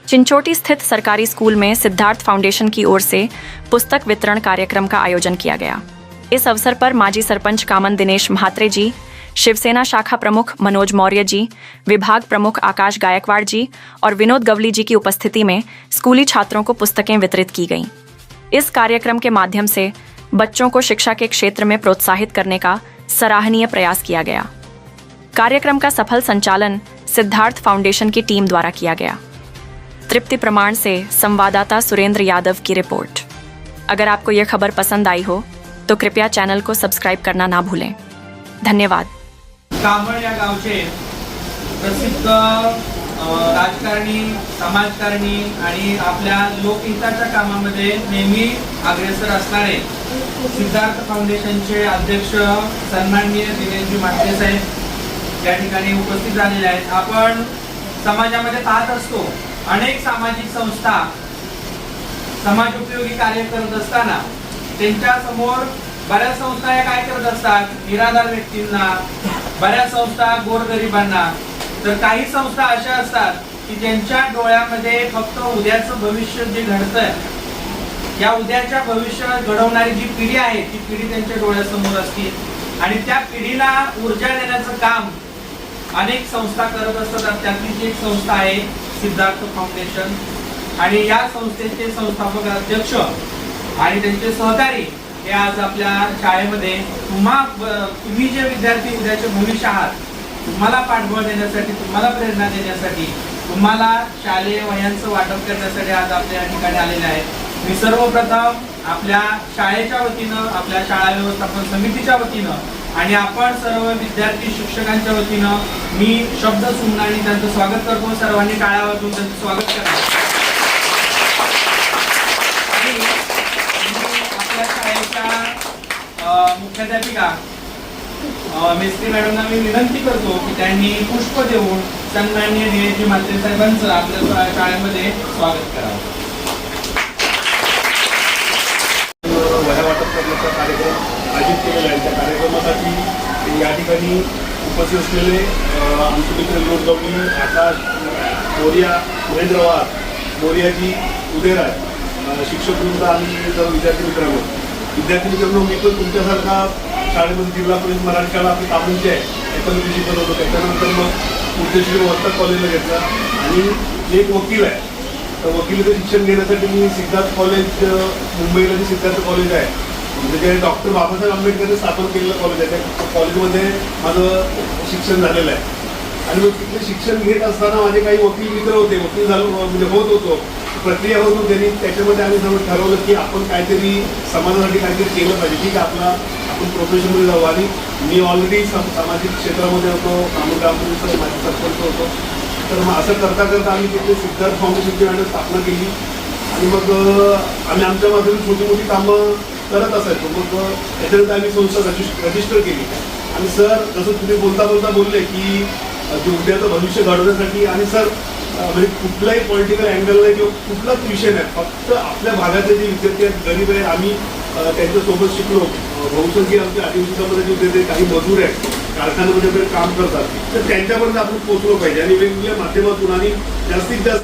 चिंचोटी स्थित सरकारी स्कूल में सिद्धार्थ फाउंडेशन की ओर से पुस्तक वितरण कार्यक्रम का आयोजन किया गया। इस अवसर पर माजी सरपंच कामन दिनेश म्हात्रे जी, शिवसेना शाखा प्रमुख मनोज मौर्य जी, विभाग प्रमुख आकाश गायकवाड़ जी और विनोद गवली जी की उपस्थिति में स्कूली छात्रों को पुस्तकें वितरित की गईं। इस कार्यक्रम के माध्यम से बच्चों को शिक्षा के क्षेत्र में प्रोत्साहित करने का सराहनीय प्रयास किया गया। कार्यक्रम का सफल संचालन सिद्धार्थ फाउंडेशन की टीम द्वारा किया गया। तृप्ति प्रमाण से संवाददाता सुरेंद्र यादव की रिपोर्ट। अगर आपको यह खबर पसंद आई हो तो कृपया चैनल को सब्सक्राइब करना ना भूलें। धन्यवाद। कामळ या गावचे प्रसिद्ध राजकारणी, समाजकारणी आणि आपल्या लोकहिताच्या कामामध्ये नेहमी अग्रेसर असणारे सिद्धार्थ फाउंडेशनचे अध्यक्ष सन्माननीय दिनेशजी म्हात्रे साहेब या ठिकाणी उपस्थित झालेले आहेत। आपण समाजामध्ये पाहत असतो अनेक सामाजिक संस्था समाजोपयोगी कार्य करत असताना त्यांच्या समोर बऱ्याच संस्था काय करत असतात, निराधार व्यक्तींना, बऱ्याच संस्था गोरगरिबांना, तर काही संस्था अशा असतात की ज्यांच्या डोळ्यामध्ये फक्त उद्याचं भविष्य जे घडतंय, या उद्याच्या भविष्य घडवणारी जी पिढी आहे ती पिढी त्यांच्या डोळ्यासमोर असते आणि त्या पिढीला ऊर्जा देण्याचं काम अनेक संस्था करत असतात। त्यातली एक संस्था आहे सिद्धार्थ फाउंडेशन आणि या संस्थेचे संस्थापक अध्यक्ष आणि त्यांचे सहकारी हे आज आपल्या शाळेमध्ये तुम्ही जे विद्यार्थी उद्याचे भविष्य आहात, तुम्हाला पाठबळ देण्यासाठी, तुम्हाला प्रेरणा देण्यासाठी, तुम्हाला शालेय वह्यांचं वाटप करण्यासाठी आज आपल्या या ठिकाणी आलेले आहेत। मी सर्वप्रथम आपल्या शाळेच्या वतीनं, आपल्या शाळा व्यवस्थापन समितीच्या वतीनं आणि आपण सर्व विद्यार्थी शिक्षकांच्या वतीनं मी शब्द सुमनाने त्यांचं स्वागत करतो। सर्वांनी टाळ्या वाजवून त्यांचं स्वागत करा। आपल्या शाळेच्या मुख्याध्यापिका मेस्त्री मॅडमना मी विनंती करतो की त्यांनी पुष्प देऊन सन्माननीय दिनेशजी म्हात्रे साहेबांचं आपल्या शाळेमध्ये स्वागत करावं। वह्या वाटप करण्याचा कार्यक्रम आयोजित केलेला आहे। त्या कार्यक्रमासाठी या ठिकाणी उपस्थित असलेले आमचे मित्र विनोद गवली, आकाश मोरिया, महेंद्र वाघ, मोरियाजी, उदयराज, शिक्षक वृंद आणि सर्व विद्यार्थी मित्रांनो, मी पण तुमच्यासारखा शाळेमध्ये जिल्हा परिषद मराठी शाळा आपली कामणची आहे, एकोणीसशे शिकत होतो। त्याच्यानंतर मग उद्देशिक वस्ताद कॉलेजला घेतला आणि एक वकील आहे, तर वकिलीचं शिक्षण घेण्यासाठी मी सिद्धार्थ कॉलेज, मुंबईला जे सिद्धार्थ कॉलेज आहे, म्हणजे जे डॉक्टर बाबासाहेब आंबेडकरने स्थापन केलेलं कॉलेज आहे, त्या कॉलेजमध्ये माझं शिक्षण झालेलं आहे। आणि मग तिथे शिक्षण घेत असताना माझे काही वकील मित्र होते, वकील झालो म्हणजे होत होतो, प्रक्रिया होत होती त्यांनी, त्याच्यामध्ये आम्ही सर्व ठरवलं की आपण काहीतरी समाजासाठी काहीतरी केलं पाहिजे। ठीक आहे, आपण प्रोफेशनमध्ये जाऊ। आणि मी ऑलरेडी सामाजिक क्षेत्रामध्ये होतो, ग्रामपंचायत माझे सरपंच होतो, तर मग असं करता करता आम्ही तिथे सिद्धार्थ फाउंडेशनची मॅडम स्थापना केली आणि मग आम्ही आमच्या बाजूने छोटी मोठी कामं करत असायचो। मग त्याच्यानंतर आम्ही संस्था रजिस्टर केली आणि सर जसं तुम्ही बोलता बोलले की जे उद्याचं भविष्य घडवण्यासाठी, आणि सर म्हणजे कुठलाही पॉलिटिकल अँगल नाही किंवा कुठलाच विषय नाही, फक्त आपल्या भागातले जे विद्यार्थी आहेत, गरीब आहे, आम्ही त्यांच्यासोबत शिकलो। बहुसंख्य आमच्या आदिवासी समाजाचे विद्यार्थी, काही मजूर आहेत, कारखान्यामध्ये काम करतात, तर त्यांच्यापर्यंत आपण पोहोचलो पाहिजे आणि वेगवेगळ्या माध्यमातून आणि जास्तीत जास्त